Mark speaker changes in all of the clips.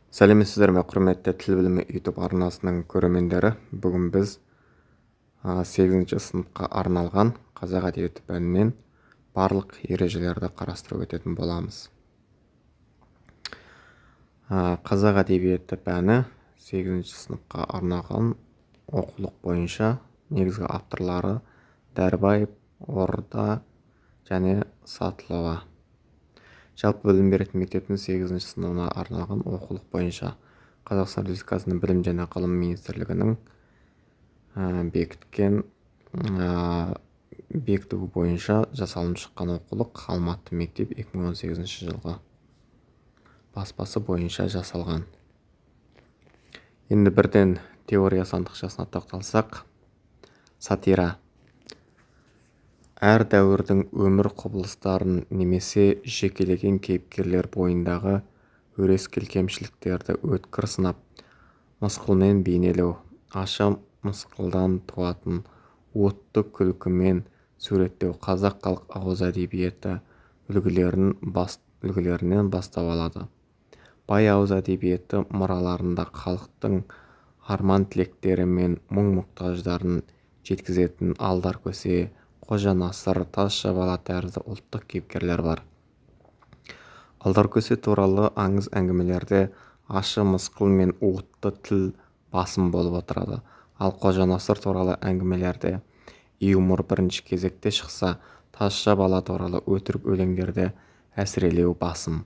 Speaker 1: Сәлеметсіздер ме, құрметті тіл білімі YouTube арнасының көрермендері. Бүгін біз 8-ші сыныпқа арналған қазақ әдебиеті пәнінен барлық ережелерді қарастырып өтетін боламыз. Қазақ әдебиеті пәні 8-ші сыныпқа арналған оқулық бойынша негізгі авторлары Дәрбаев, Орда және Сатылова. Жалпы білім беретін мектептің 8-ші сыныбына арналған оқулық бойынша Қазақстан Республикасының білім және ғылым министрлігінің бекітуі бойынша жасалынып шыққан оқулық Алматы мектеп 2018 жылғы баспасы бойынша жасалған. Енді бірден теория сандықшасына тоқталсақ, сатира әр дәуірдің өмір құбылыстарын немесе жекелеген кейіпкерлер бойындағы өрескел кемшіліктерді өткір сынап, мысқылмен бейнелеу, аша мысқылдан туатын отты күлкімен суреттеу қазақ халық ауыз әдебиеті үлгілерінен бастау алады. Бай ауыз әдебиеті мұраларында халықтың арман тілектері мен мұң-мұқтаждарын жеткізетін Алдар Көсе, Қожа Насыр, Тазша бала тәрізді ұлттық кейіпкерлер бар. Алдар Көсе туралы аңыз әңгімелерде ашы мысқыл мен уытты тіл басым болып отырады. Ал Қожа Насыр туралы әңгімелерде юмор бірінші кезекте шықса, Тазша бала туралы өтірік өлеңдерде әсірелеу басым.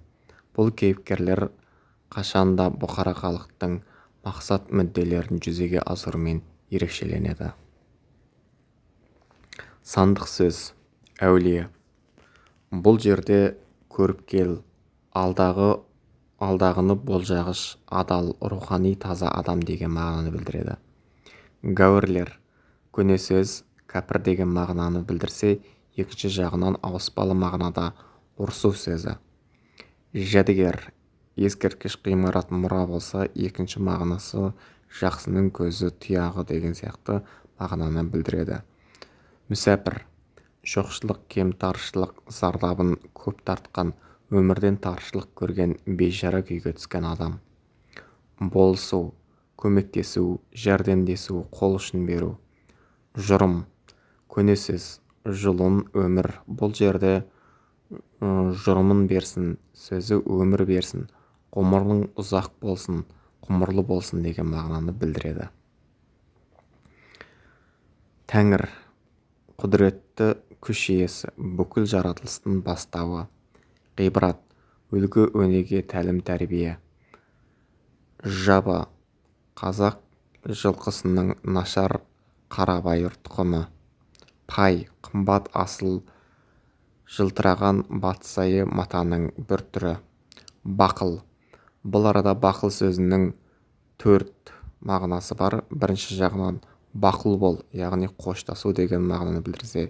Speaker 1: Бұл кейіпкерлер қашанда бұқара халықтың мақсат мүдделерін жүзеге асырумен ерекшеленеді. Сандық сөз, әулие. Бұл жерде көріпкел, алдағыны болжағыш, адал, рухани таза адам деген мағынаны білдіреді. Гәуірлер, көне сөз, кәпір деген мағынаны білдірсе, екінші жағынан ауыспалы мағынада ұрсу сөзі. Жәдігер, ескерткіш ғимарат мұра болса, екінші мағынасы жақсының көзі, тұяғы деген сияқты мағынаны білдіреді. Мүсәпір, жоқшылық, кемтаршылық зардабын көп тартқан, өмірден таршылық көрген, бейшара күйге түскен адам. Болысу, көмектесу, жәрдемдесу, қол ұшын беру. Жұрым, көне сөз, жұлын, өмір. Бұл жерде жұрымын берсін, сөзі өмір берсін, ғұмырың ұзақ болсын, ғұмырлы болсын деген мағынаны білдіреді. Тәңір, құдіретті күш иесі, бүкіл жаратылыстың бастауы. Ғибрат, үлгі өнеге, тәлім тәрбие. Жабы, қазақ жылқысының нашар қарабайыр тұқымы. Пай, қымбат асыл, жылтыраған батсайы матаның бір түрі. Бақыл, бұл арада бақыл сөзінің 4 мағынасы бар. Бірінші жағынан бақыл бол, яғни қоштасу деген мағынаны білдірсе,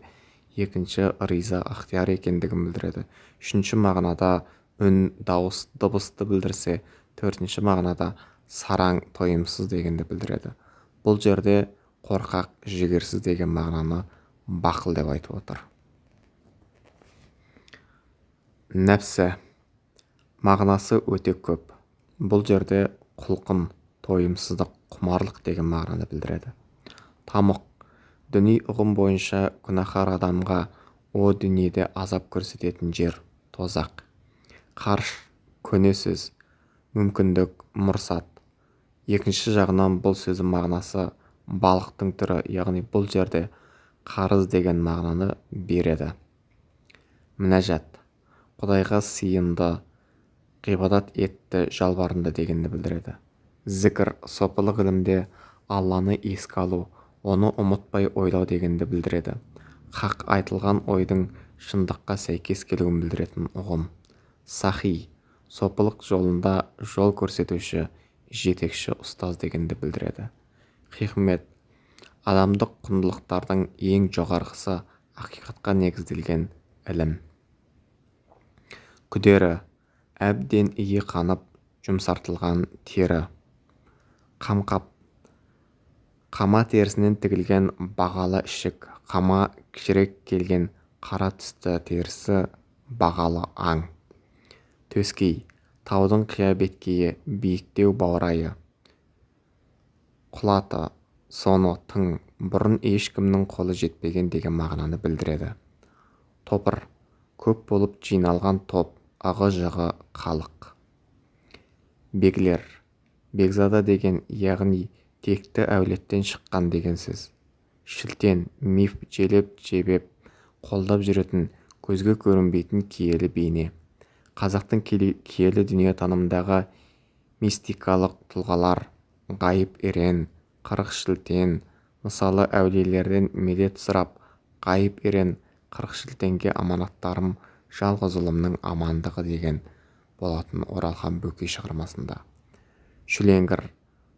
Speaker 1: екінші риза, ықтияр екендігін білдіреді. Үшінші мағынада үн, дауыс, дыбысты білдірсе, төртінші мағынада сараң, тойымсыз дегенді білдіреді. Бұл жерде қорқақ, жігерсіз деген мағынаны бақыл деп айтып отыр. Нәпсі, мағынасы өте көп. Бұл жерде құлқын, тойымсыздық, құмарлық деген мағынаны білдіреді. Тамұқ, діни ұғым бойынша күнәһар адамға о дүниеде азап көрсететін жер, тозақ. Қарш, көне сөз, мүмкіндік, мұрсат. Екінші жағынан бұл сөздің мағынасы балықтың түрі, яғни бұл жерде қарыз деген мағынаны береді. Мінәжат, құдайға сиынды, ғибадат етті, жалбарынды дегенді білдіреді. Зікір, сопылық ілімде Алланы еске алу, оны ұмытпай ойлау дегенді білдіреді. Хақ, айтылған ойдың шындыққа сәйкес келуін білдіретін ұғым. Сахи, сопылық жолында жол көрсетуші, жетекші, ұстаз дегенді білдіреді. Хикмет, адамдық құндылықтардың ең жоғарғысы, ақиқатқа негізделген ілім. Күдері, әбден ие қанып, жұмсартылған тері. Қамқап, қама терісінен тігілген бағалы ішік, қама кішірек келген қара түсті терісі бағалы аң. Төскей, таудың қия беткейі, биіктеу баурайы, құлаты, соны тың, бұрын ешкімнің қолы жетпеген деген мағынаны білдіреді. Топыр, көп болып жиналған топ, ығы-жығы халық. Беглер, бекзада деген, яғни текті әулеттен шыққан деген сөз. Шілтен, миф желеп-жебеп қолдап жүретін, көзге көрінбейтін киелі бейне. Қазақтың киелі дүниетанымындағы мистикалық тұлғалар: ғайып ерен, қырық шілтен. Мысалы, әулиелерден медет сұрап, ғайып ерен, қырық шілтенге аманаттарым жалғыз ұлымның амандығы деген болатын Оралхан Бөкей шығармасында. Шүлеңгір,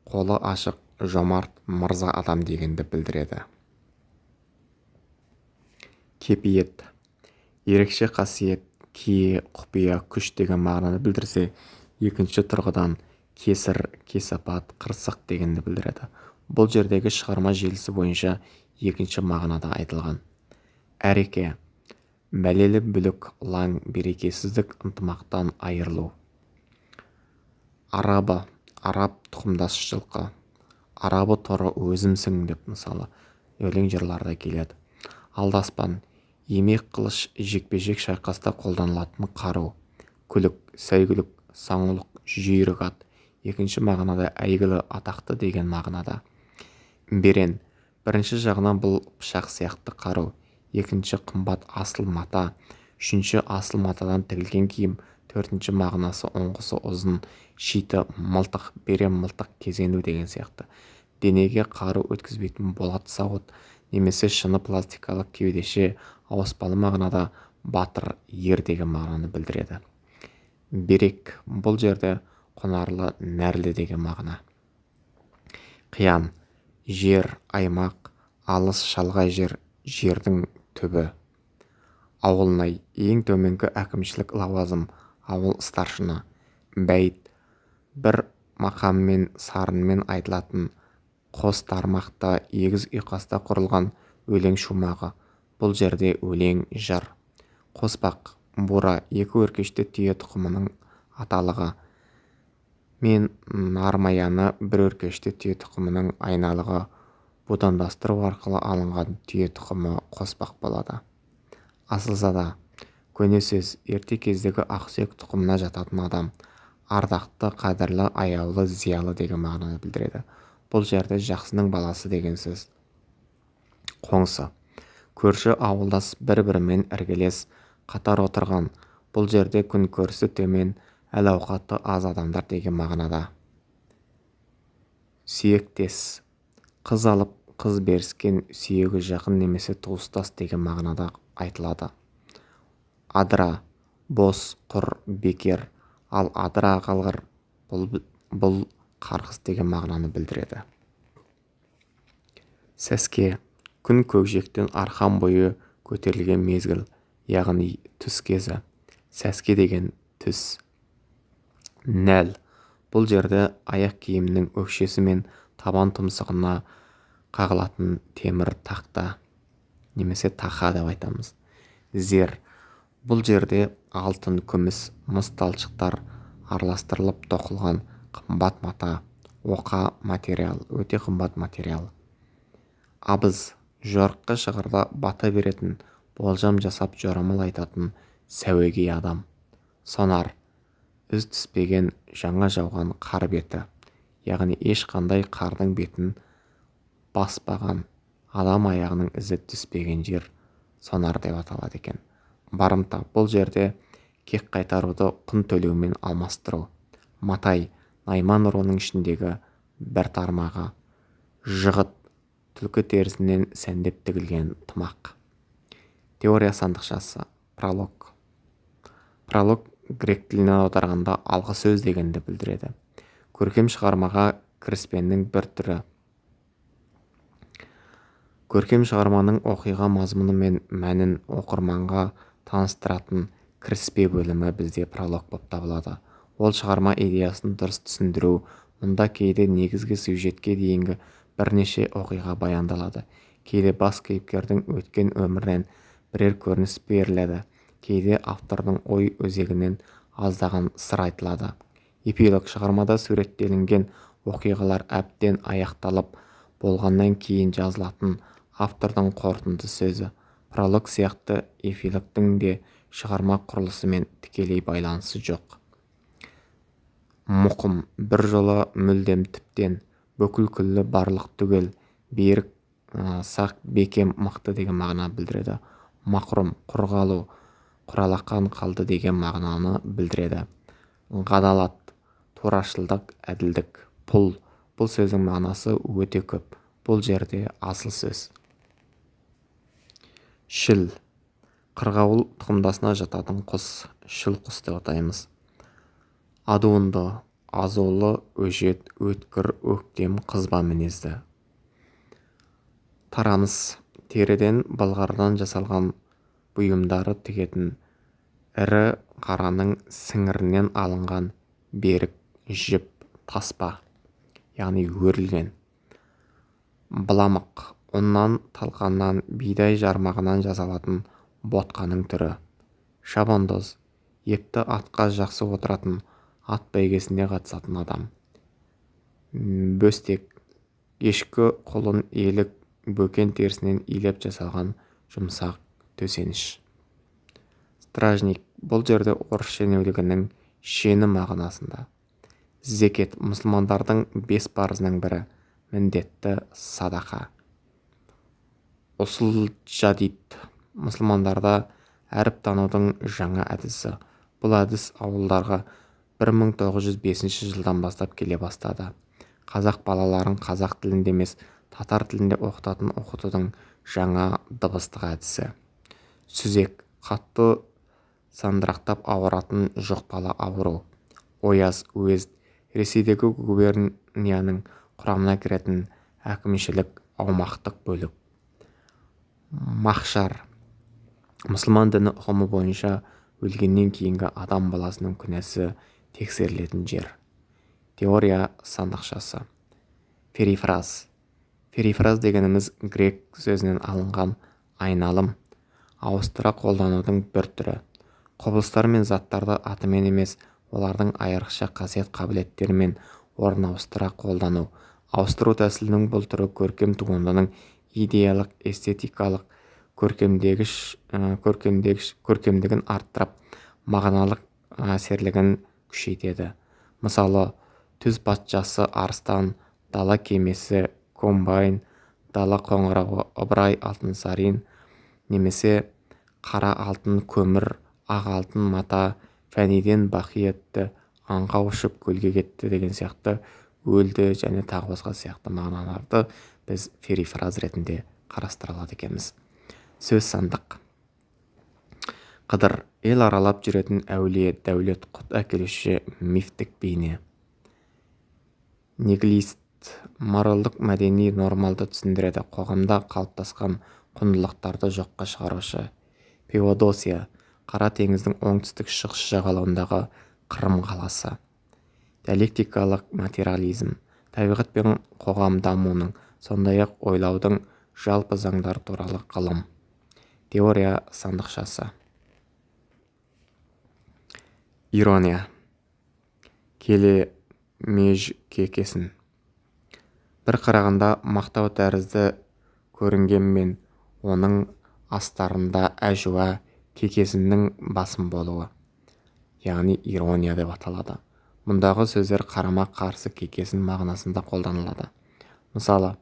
Speaker 1: қолы ашық, жомарт, мырза адам дегенді білдіреді. Кепиет, ерекше қасиет, кие, құпия, күш деген мағынаны білдірсе, екінші тұрғыдан кесір, кесапат, қырсық дегенді білдіреді. Бұл жердегі шығарма желісі бойынша екінші мағынада айтылған. Әреке, бәлелі бүлік, лаң, берекесіздік, ынтымақтан айырылу. Арабы, араб тұқымдас жылқы. Арабы торы өзімсің деп мысалы өлең жырларда келеді. Алдаспан, емек қылыш, жекпе-жек шайқаста қолданылатын қару. Күлік, сәйгүлік, саңылық, жүйрік ат. Екінші мағынада әйгілі, атақты деген мағынада. Берен, бірінші жағынан бұл пышақ сияқты қару. Екінші қымбат асыл мата. Үшінші асыл матадан тігілген киім. Төртінші мағынасы оңғысы ұзын, шиті, мылтық, берен мылтық, кезену деген сияқты. Денеге қару өткізбейтін болат сауыт немесе шыны пластикалық кеудеше. Ауыспалы мағынада батыр, ер деген мағынаны білдіреді. Берек, бұл жерде құнарлы, нәрлі деген мағына. Қиян, жер, аймақ, алыс шалғай жер, жердің түбі. Ауылнай, ең төменгі әкімшілік лауазым, ауыл старшына. Бәйт, бір мақаммен сарынмен айтылатын, қос тармақта егіз ұйқаста құрылған өлең шумағы. Бұл жерде өлең, жыр. Қоспақ, бура, екі өркешті түйе тұқымының аталығы. Мен нармаяны бір өркешті түйе тұқымының айналығы. Будандастыру арқылы алынған түйе тұқымы қоспақ болады. Асылзада, көне сөз, ерте кездегі ақсүйек тұқымына жататын адам. Ардақты, қадірлі, аяулы, зиялы деген мағынаны білдіреді. Бұл жерде жақсының баласы деген сөз. Қоңсы, көрші ауылдас, бір-бірімен іргелес, қатар отырған. Бұл жерде күн көрісі төмен, әл-ауқаты аз адамдар деген мағынада. Сүйектес, қыз алып, қыз беріскен, сүйегі жақын немесе туыстас деген мағынада айтылады. Адыра, бос, құр, бекер. Ал адыра қалғыр, бұл қарғыс деген мағынаны білдіреді. Сәске, күн көкжиектен арқан бойы көтерілген мезгіл, яғни түс кезі. Сәске деген түс. Нәл, бұл жерде аяқ киімнің өкшесі мен табан тұмсығына қағылатын темір тақта немесе тақа деп айтамыз. Зер, бұл жерде алтын, күміс, мыс талшықтар араластырылып тоқылған қымбат мата. Оқа материал, өте қымбат материал. Абыз, жорыққа шығарда бата беретін, болжам жасап жорамал айтатын сәуегей адам. Сонар, із түспеген, жаңа жауған қар беті, яғни ешқандай қардың бетін баспаған, адам аяғының ізі түспеген жер сонар деп аталады екен. Барымта, бұл жерде кек қайтаруды құн төлеумен алмастыру. Матай, найман руының ішіндегі бір тармағы. Жығыт, түлкі терісінен сәндеп тігілген тымақ. Теория сандықшасы. Пролог. Пролог грек тілінен аударғанда алғы сөз дегенді білдіреді. Көркем шығармаға кіріспеннің бір түрі. Көркем шығарманың оқиға мазмұны мен мәнін оқырманға таныстыратын кіріспе бөлімі бізде пролог болып табылады. Ол шығарма идеясын дұрыс түсіндіру. Мұнда кейде негізгі сюжетке дейінгі бірнеше оқиға баяндалады. Кейде бас кейіпкердің өткен өмірінен бірер көрініс беріледі. Кейде автордың ой өзегінен аздаған сыр айтылады. эпилог шығармада суреттелінген оқиғалар әбден аяқталып болғаннан кейін жазылатын автордың қорытынды сөзі. Пролог сияқты эпилогтың де шығарма құрылысымен тікелей байланысы жоқ. Мұқым бір жолы мүлдем тіптен бүкіл күллі барлық түгел берік сақ бекем мықты деген мағына білдіреді. Мақұрым құр қалу құралақан қалды деген мағынаны білдіреді. Ғадалат турашылдық әділдік. Бұл сөздің мағынасы өте көп. Бұл жерде асыл сөз. Шіл қырғауыл тұқымдасына жататын құс, шіл құс деп атаймыз. Адуынды, азулы, өжет, өткір, өктем, қызба мінезді. Тарамыс теріден балғардан жасалған бұйымдары тігетін, ірі қараның сіңірінен алынған берік жіп, таспа, яғни өрілген. Быламық ұннан, талқаннан, бидай жармағынан жасалатын ботқаның түрі. Шабандоз епті атқа жақсы отыратын, ат бәйгесіне қатысатын адам. Бөстек ешкі құлын елік бөкен терісінен илеп жасалған жұмсақ төсеніш. Стражник бұл жерде орыс шенеулігінің шені мағынасында. Зекет мұсылмандардың 5 парызының бірі, міндетті садақа. Ұсул жадид мұсылмандарда әріп танудың жаңа әдісі. Бұл әдіс ауылдарға 1905 жылдан бастап келе бастады. Қазақ балаларын қазақ тілінде емес, татар тілінде оқытудың жаңа дыбыстық әдісі. Сүзек қатты сандырақтап ауыратын жұқпалы ауру. Ояз уезд Ресейдегі губернияның құрамына кіретін әкімшілік аумақтық бөлік. Махшар мұсылман діні ұғымы бойынша өлгеннен кейінгі адам баласының күнәсі тексерілетін жер. Теория сандықшасы. Перифраз дегеніміз грек сөзінен алынған айналым, ауыстыра қолданудың бір түрі. Құбылыстар мен заттарды атымен емес, олардың айрықша қасиет қабілеттерімен орын ауыстыра қолдану. Ауыстыру тәсілінің бұл түрі көркем туындының идеялық, эстетикалық көркемдігін арттырып, мағыналық әсерлігін күшейтеді. Мысалы, түз патшасы арыстан, дала кемесі комбайн, дала қоңырауы ыбырай алтынсарин, немесе қара алтын көмір, ақ алтын мата, фәниден бақи етті, аңға ұшып көлге кетті деген сияқты өлді және тағы басқа сияқты мағыналарды біз перифраз ретінде қарастыра алады екенбіз. Сөз сандық. Қыдыр ел аралап жүретін әулие, дәулет, құт әкелуші мифтік бейне. Нигилист моральдық мәдени нормалды түсіндіреді, қоғамда қалыптасқан құндылықтарды жоққа шығарушы. Феодосия Қара теңіздің оңтүстік шығыс жағалауындағы Қырым қаласы. Диалектикалық материализм табиғат пен қоғам дамуының, сондай-ақ ойлаудың жалпы заңдар туралы ғылым. Теория сандықшасы. Ирония келе меж кекесін. Бір қарағанда мақтау тәрізді көрінгенмен, оның астарында әжуа кекесіннің басым болуы, яғни ирония деп аталады. Мұндағы сөздер қарама қарсы кекесін мағынасында қолданылады. Мысалы,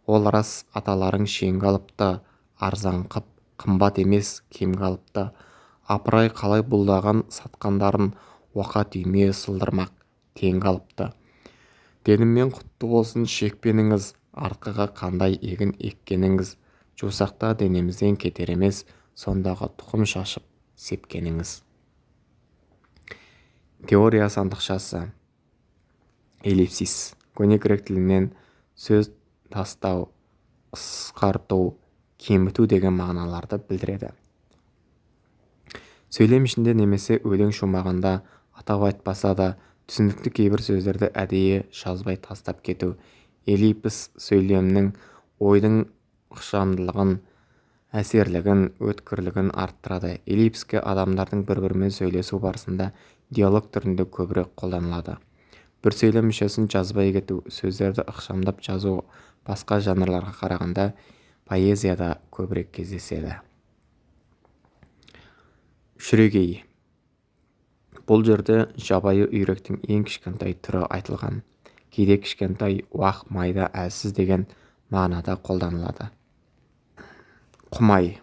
Speaker 1: ол рас аталарың шенгі алыпты, арзан қып, қымбат емес кемгі алыпты, апырай қалай бұлдаған сатқандарын оқа түйме сылдырмақ теңгі алыпты. Деніммен құтты болсын шекпеніңіз, арқыға қандай егін еккеніңіз, жусақта денемізден кетер емес, сондағы тұқым шашып сепкеніңіз. Теория сандықшасы. Эллипсис көне грек тілінен сөз тастау, қысқарту, кеміту деген мағыналарды білдіреді. Сөйлем ішінде немесе өлең шумағында атап айтпаса да түсінікті кейбір сөздерді әдейі жазбай тастап кету. Эллипс сөйлемнің ойдың ықшамдылығын әсерлігін, өткірлігін арттырады. Эллипске адамдардың бір-бірімен сөйлесу барысында диалог түрінде көбірек қолданылады. Бір сөйлем мүшесін жазбай кету, сөздерді ықшамдап жазу басқа жанрларға қарағанда поэзияда көбірек кездеседі. Шүрегей. Бұл жерде жабайы үйректің ең кішкентай түрі айтылған. Кейде кішкентай, уақ, майда, әлсіз деген мағынада қолданылады. Құмай.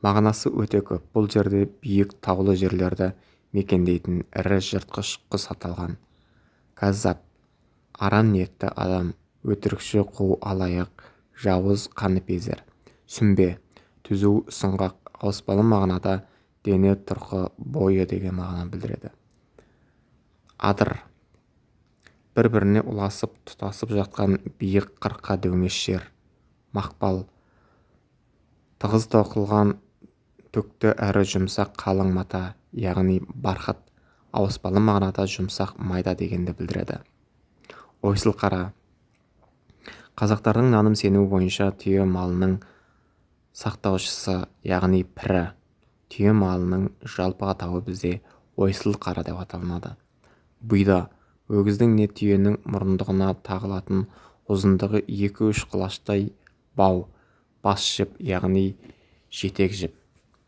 Speaker 1: Мағынасы өте көп. Бұл жерде биік таулы жерлерді мекендейтін ірі жыртқыш құс аталған. Кәззап. Аран ниетті адам, өтірікші, қу, алаяқ, жауыз, қаныпезер. Сүмбе. Түзу, сұңғақ, ауыспалы мағынада дене тұрқы, бойы деген мағына білдіреді. Адыр. Бір-біріне ұласып, тұтасып жатқан биік қырқа дөңес жер. Мақпал. Тығыз тоқылған түкті әрі жұмсақ қалың мата, яғни барқыт, ауыспалы мағынада жұмсақ, майда дегенді білдіреді. Ойсыл қара. Қазақтардың наным сенуі бойынша түйе малының сақтаушысы, яғни пірі. Түйе малының жалпы атауы бізде ойсыл қара деп аталынады. Бұйда. Өгіздің не түйенің мұрындығына тағылатын ұзындығы 2-3 құлаштай бау, бас жіп, яғни жетек жіп.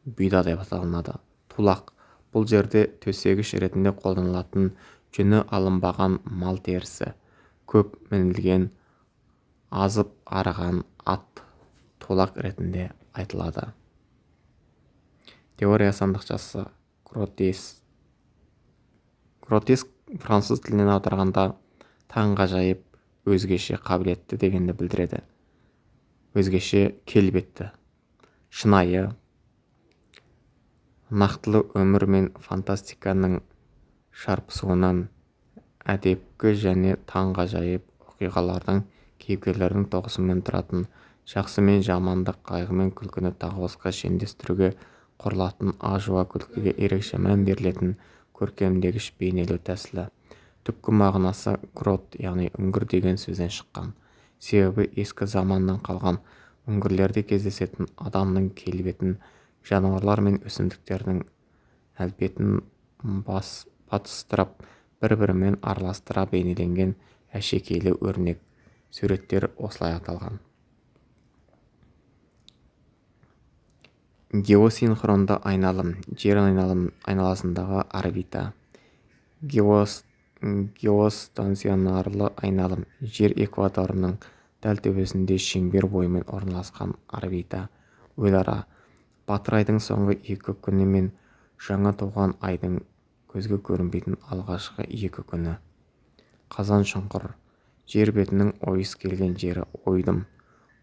Speaker 1: Бұйда деп аталынады. Тулақ. Бұл жерде төсегіш ретінде қолданылатын жүні алынбаған мал терісі. Көп мінілген, азып арыған ат тулақ ретінде айтылады. Теория сандықшасы. Гротеск француз тілінен аударғанда таңғажайып, өзгеше қабілетті дегенді білдіреді. Өзгеше келбетті. Шынайы. Нақтылы өмір мен фантастиканың шарпысуынан әдепкі және таңғажайып оқиғалардың кейіпкерлердің тоғысымен тұратын, жақсы мен жаманды, қайғы мен күлкіні тағы басқа шендестіруге құрылатын, ажуа күлкіге ерекше мән берілетін көркемдегіш бейнелеу тәсілі. Түпкі мағынасы грот, яғни үңгір деген сөзден шыққан. Себебі ескі заманнан қалған үңгірлерде кездесетін адамның келбетін, жануарлар мен өсімдіктердің әлпетін батыстырып, бір-бірімен араластыра бейнеленген әшекейлі өрнек суреттер осылай аталған. Геосинхронды айналым, жер айналасындағы орбита. Геостанционарлы айналым, жер экваторының дәл төбесінде шеңбер бойымен орналасқан орбита. Ойлара. Батыр айдың соңғы 2 күні мен жаңа туған айдың көзге көрінбейтін алғашқы 2 күні. Қазан шұңқыр, жер бетінің ойыс келген жері. Ойдым.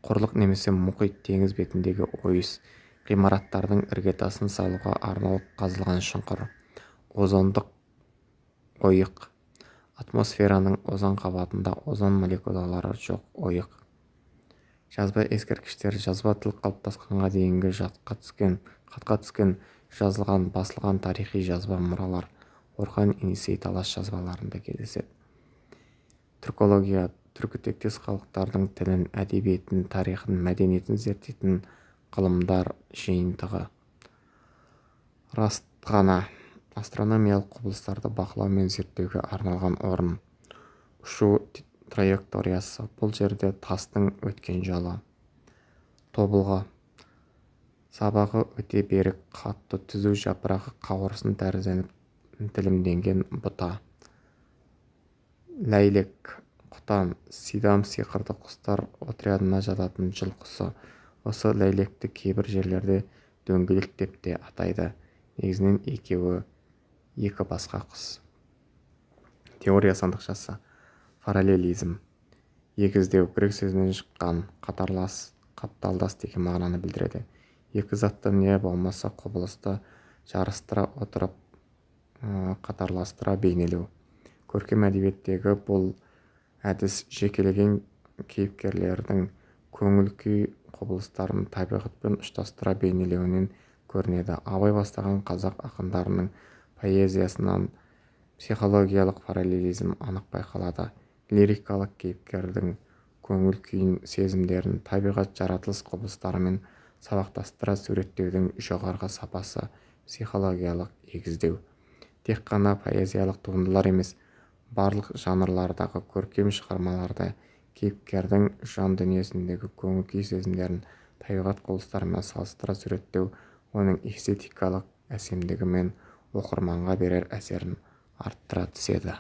Speaker 1: Құрлық немесе мұхит, теңіз бетіндегі ойыс. Ғимараттардың іргетасын салуға арналып қазылған шұңқыр. Озондық ойық. Атмосфераның озон қабатында озон молекулалары жоқ ойық. Жазба ескерткіштер. Жазба тіл қалыптасқанға дейінгі хатқа түскен, жазылған, басылған тарихи жазба мұралар. Орхан Енисей талас жазбаларында кездеседі. Түркология. Түркітектес халықтардың тілін, әдебиетін, тарихын, мәдениетін зерттейтін ғылымдар жиынтығы. Растқана. Астрономиялық құбылыстарды бақылау мен зерттеуге арналған орын. Ұшу траекториясы. Бұл жерде тастың өткен жолы. Тобылғы. Сабағы өте берік, қатты, түзу, жапырағы қауырсын тәрізденіп тілімденген бұта. Ләйлек. Құтан. Сидам сиқырды құстар отрядына жататын жылқысы. Осы ләйлекті кейбір жерлерде дөңгелек деп те атайды. Негізінен екі басқа құс. Теория сандықшасы. Параллелизм. Егіздеу, грек сөзінен шыққан, қатарлас, қапталдас деген мағынаны білдіреді. Екі затты не болмаса құбылысты жарыстыра отырып қатарластыра бейнелеу. Көркем әдебиеттегі бұл әдіс жекелеген кейіпкерлердің көңіл-күй құбылыстарын табиғатпен ұштастыра бейнелеуінен көрінеді. Абай бастаған қазақ ақындарының поэзиясынан психологиялық параллелизм анық байқалады. Лирикалық кейіпкердің көңіл-күйін, сезімдерін табиғат жаратылыс құбылыстарымен сабақтастыра суреттеудің жоғарғы сапасы психологиялық егіздеу. Тек қана поэзиялық туындылар емес, барлық жанрлардағы көркем шығармаларда кейіпкердің жан дүниесіндегі көңіл-күй сезімдерін табиғат құбылыстарымен салыстыра суреттеу оның эстетикалық әсемдігі мен оқырманға берер әсерін арттыра түседі.